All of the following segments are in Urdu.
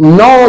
9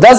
10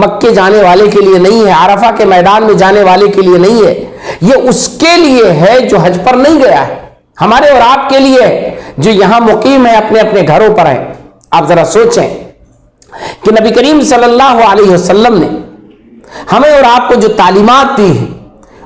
مکے جانے والے کے لیے نہیں ہے، عرفہ کے میدان میں جانے والے کے لیے نہیں ہے، یہ اس کے لیے ہے جو حج پر نہیں گیا ہے، ہمارے اور آپ کے لیے ہے جو یہاں مقیم ہے، اپنے اپنے گھروں پر ہے۔ آپ ذرا سوچیں کہ نبی کریم صلی اللہ علیہ وسلم نے ہمیں اور آپ کو جو تعلیمات دی ہیں،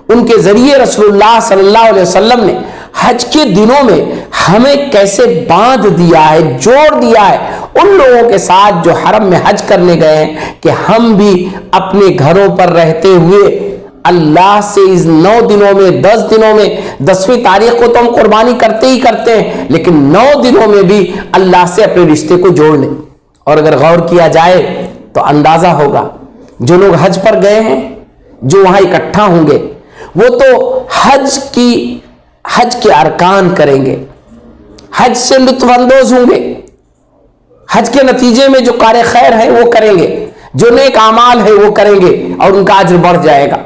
ان کے ذریعے رسول اللہ صلی اللہ علیہ وسلم نے حج کے دنوں میں ہمیں کیسے باندھ دیا ہے، جوڑ دیا ہے ان لوگوں کے ساتھ جو حرم میں حج کرنے گئے ہیں، کہ ہم بھی اپنے گھروں پر رہتے ہوئے اللہ سے اس 9 دنوں میں 10 دنوں میں 10ویں تاریخ کو تو ہم قربانی کرتے ہی کرتے ہیں، لیکن 9 دنوں میں بھی اللہ سے اپنے رشتے کو جوڑ لیں۔ اور اگر غور کیا جائے تو اندازہ ہوگا جو لوگ حج پر گئے ہیں، جو وہاں اکٹھا ہوں گے، وہ تو حج کے ارکان کریں گے، حج سے لطف اندوز ہوں گے، حج کے نتیجے میں جو کار خیر ہے وہ کریں گے، جو نیک اعمال ہے وہ کریں گے اور ان کا اجر بڑھ جائے گا۔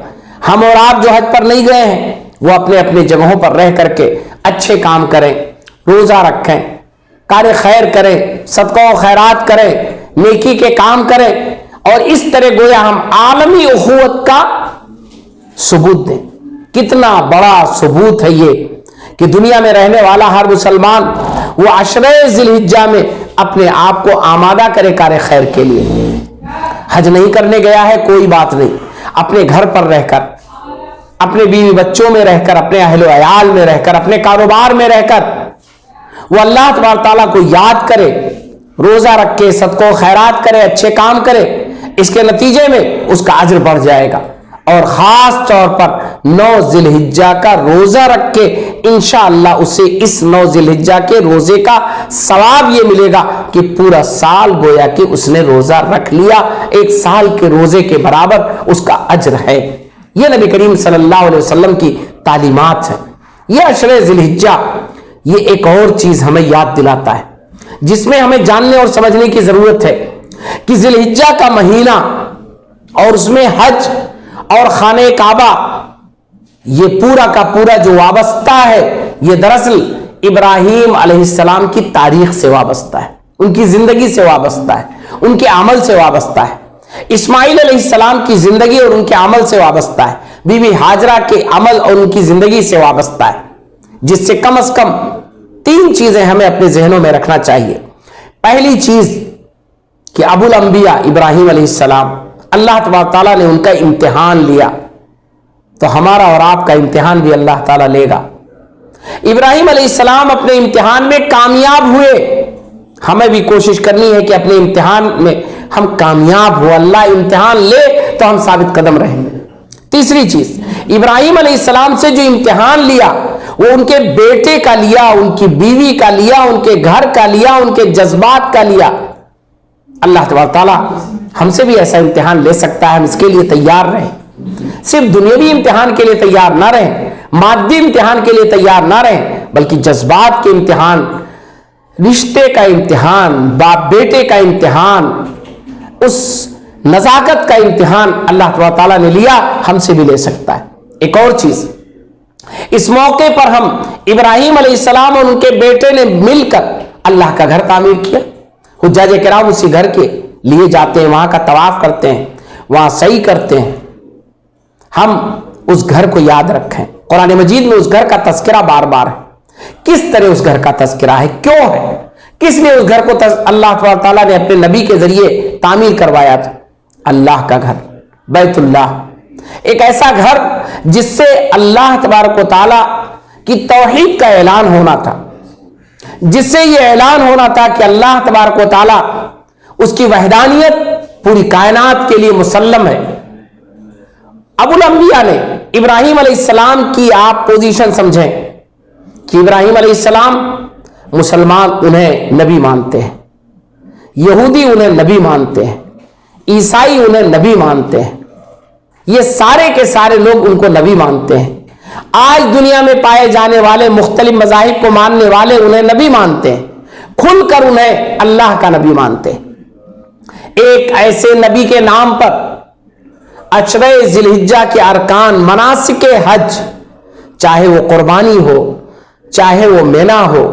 ہم اور آپ جو حج پر نہیں گئے ہیں، وہ اپنے اپنے جگہوں پر رہ کر کے اچھے کام کریں، روزہ رکھیں، کار خیر کریں، صدقہ و خیرات کریں، نیکی کے کام کریں، اور اس طرح گویا ہم عالمی اخوت کا ثبوت دیں۔ کتنا بڑا ثبوت ہے یہ کہ دنیا میں رہنے والا ہر مسلمان وہ عشرہ ذی الحجہ میں اپنے آپ کو آمادہ کرے کار خیر کے لیے۔ حج نہیں کرنے گیا ہے کوئی بات نہیں، اپنے گھر پر رہ کر، اپنے بیوی بچوں میں رہ کر، اپنے اہل و عیال میں رہ کر، اپنے کاروبار میں رہ کر وہ اللہ تبارک تعالیٰ کو یاد کرے، روزہ رکھے، صدقہ و خیرات کرے، اچھے کام کرے، اس کے نتیجے میں اس کا اجر بڑھ جائے گا۔ اور خاص طور پر 9 ذی الحجہ کا روزہ رکھ کے انشاءاللہ اسے اس 9 ذی الحجہ کے روزے کا ثواب یہ ملے گا کہ پورا سال گویا کہ اس نے روزہ رکھ لیا، 1 سال کے روزے کے برابر اس کا اجر ہے۔ یہ نبی کریم صلی اللہ علیہ وسلم کی تعلیمات ہیں۔ یہ عشرہ ذی الحجہ یہ ایک اور چیز ہمیں یاد دلاتا ہے جس میں ہمیں جاننے اور سمجھنے کی ضرورت ہے کہ ذی الحجہ کا مہینہ اور اس میں حج اور خانہ کعبہ یہ پورا کا پورا جو وابستہ ہے، یہ دراصل ابراہیم علیہ السلام کی تاریخ سے وابستہ ہے، ان کی زندگی سے وابستہ ہے، ان کے عمل سے وابستہ ہے۔ اسماعیل علیہ السلام کی زندگی اور ان کے عمل سے وابستہ ہے، بی بی ہاجرہ کے عمل اور ان کی زندگی سے وابستہ ہے، جس سے کم از کم 3 چیزیں ہمیں اپنے ذہنوں میں رکھنا چاہیے۔ پہلی چیز کہ ابو الانبیاء ابراہیم علیہ السلام، اللہ تبارک تعالیٰ نے ان کا امتحان لیا، تو ہمارا اور آپ کا امتحان بھی اللہ تعالیٰ لے گا۔ ابراہیم علیہ السلام اپنے امتحان میں کامیاب ہوئے، ہمیں بھی کوشش کرنی ہے کہ اپنے امتحان میں ہم کامیاب ہو، اللہ امتحان لے تو ہم ثابت قدم رہیں گے۔ تیسری چیز، ابراہیم علیہ السلام سے جو امتحان لیا وہ ان کے بیٹے کا لیا، ان کی بیوی کا لیا، ان کے گھر کا لیا، ان کے جذبات کا لیا۔ اللہ تبارک تعالیٰ ہم سے بھی ایسا امتحان لے سکتا ہے، ہم اس کے لیے تیار رہیں۔ صرف دنیاوی امتحان کے لیے تیار نہ رہیں، مادی امتحان کے لیے تیار نہ رہیں، بلکہ جذبات کے امتحان، رشتے کا امتحان، باپ بیٹے کا امتحان، اس نزاکت کا امتحان اللہ تبارک تعالیٰ نے لیا، ہم سے بھی لے سکتا ہے۔ ایک اور چیز، اس موقع پر ہم ابراہیم علیہ السلام اور ان کے بیٹے نے مل کر اللہ کا گھر تعمیر کیا۔ حجاج کرام اسی گھر کے لیے جاتے ہیں، وہاں کا طواف کرتے ہیں، وہاں سعی کرتے ہیں۔ ہم اس گھر کو یاد رکھیں، قرآن مجید میں اس گھر کا تذکرہ بار بار ہے۔ کس طرح اس گھر کا تذکرہ ہے، کیوں ہے، کس نے اس گھر کو اللہ تعالیٰ نے اپنے نبی کے ذریعے تعمیر کروایا تھا؟ اللہ کا گھر، بیت اللہ، ایک ایسا گھر جس سے اللہ تبارک و تعالیٰ کی توحید کا اعلان ہونا تھا، جس سے یہ اعلان ہونا تھا کہ اللہ تبارک و تعالیٰ اس کی وحدانیت پوری کائنات کے لیے مسلم ہے۔ ابو الانبیاء نے ابراہیم علیہ السلام کی آپ پوزیشن سمجھیں کہ ابراہیم علیہ السلام مسلمان انہیں نبی مانتے ہیں، یہودی انہیں نبی مانتے ہیں، عیسائی انہیں نبی مانتے ہیں، یہ سارے کے سارے لوگ ان کو نبی مانتے ہیں۔ آج دنیا میں پائے جانے والے مختلف مذاہب کو ماننے والے انہیں نبی مانتے ہیں، کھل کر انہیں اللہ کا نبی مانتے ہیں۔ ایک ایسے نبی کے نام پر عشرہ ذی الحجہ کے ارکان، مناسک حج، چاہے وہ قربانی ہو، چاہے وہ مینا ہو،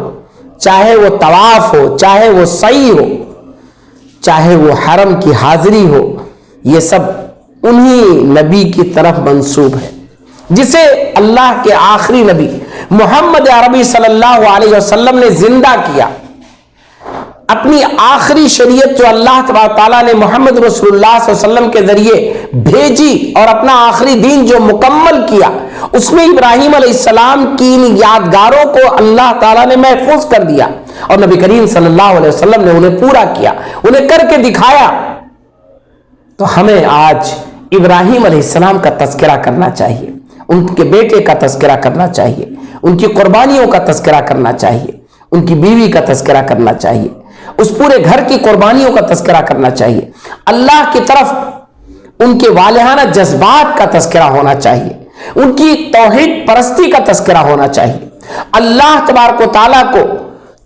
چاہے وہ طواف ہو، چاہے وہ سعی ہو، چاہے وہ حرم کی حاضری ہو، یہ سب انہی نبی کی طرف منسوب ہے جسے اللہ کے آخری نبی محمد عربی صلی اللہ علیہ وسلم نے زندہ کیا. اپنی آخری شریعت جو اللہ تبارک تعالیٰ نے محمد رسول اللہ صلی اللہ علیہ وسلم کے ذریعے بھیجی اور اپنا آخری دین جو مکمل کیا، اس میں ابراہیم علیہ السلام کی ان یادگاروں کو اللہ تعالیٰ نے محفوظ کر دیا اور نبی کریم صلی اللہ علیہ وسلم نے انہیں پورا کیا، انہیں کر کے دکھایا. تو ہمیں آج ابراہیم علیہ السلام کا تذکرہ کرنا چاہیے، ان کے بیٹے کا تذکرہ کرنا چاہیے، ان کی قربانیوں کا تذکرہ کرنا چاہیے، ان کی بیوی کا تذکرہ کرنا چاہیے، اس پورے گھر کی قربانیوں کا تذکرہ کرنا چاہیے، اللہ کی طرف ان کے والہانہ جذبات کا تذکرہ ہونا چاہیے، ان کی توحید پرستی کا تذکرہ ہونا چاہیے. اللہ تبارک و تعالیٰ کو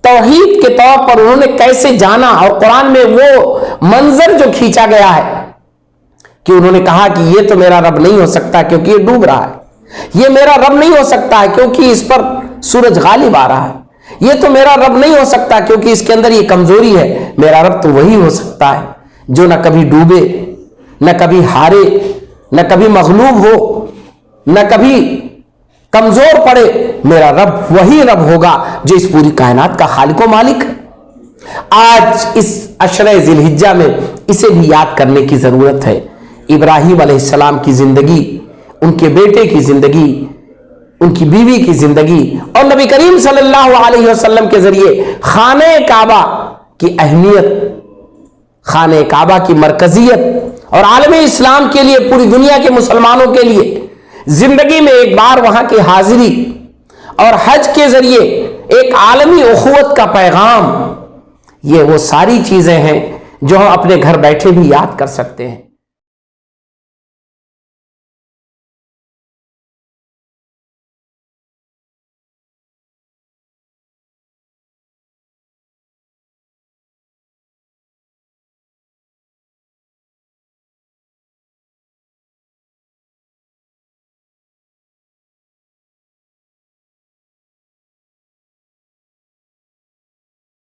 توحید کے طور پر انہوں نے کیسے جانا، اور قرآن میں وہ منظر جو کھینچا گیا ہے کہ انہوں نے کہا کہ یہ تو میرا رب نہیں ہو سکتا کیونکہ یہ ڈوب رہا ہے، یہ میرا رب نہیں ہو سکتا ہے کیونکہ اس پر سورج غالب آ رہا ہے، یہ تو میرا رب نہیں ہو سکتا کیونکہ اس کے اندر یہ کمزوری ہے. میرا رب تو وہی ہو سکتا ہے جو نہ کبھی ڈوبے، نہ کبھی ہارے، نہ کبھی مغلوب ہو، نہ کبھی کمزور پڑے. میرا رب وہی رب ہوگا جو اس پوری کائنات کا خالق و مالک ہے. آج اس عشرہ ذی الحجہ میں اسے بھی یاد کرنے کی ضرورت ہے. ابراہیم علیہ السلام کی زندگی، ان کے بیٹے کی زندگی، ان کی بیوی کی زندگی اور نبی کریم صلی اللہ علیہ وسلم کے ذریعے خانہ کعبہ کی اہمیت، خانہ کعبہ کی مرکزیت اور عالم اسلام کے لیے، پوری دنیا کے مسلمانوں کے لیے زندگی میں ایک بار وہاں کی حاضری اور حج کے ذریعے ایک عالمی اخوت کا پیغام، یہ وہ ساری چیزیں ہیں جو ہم اپنے گھر بیٹھے بھی یاد کر سکتے ہیں.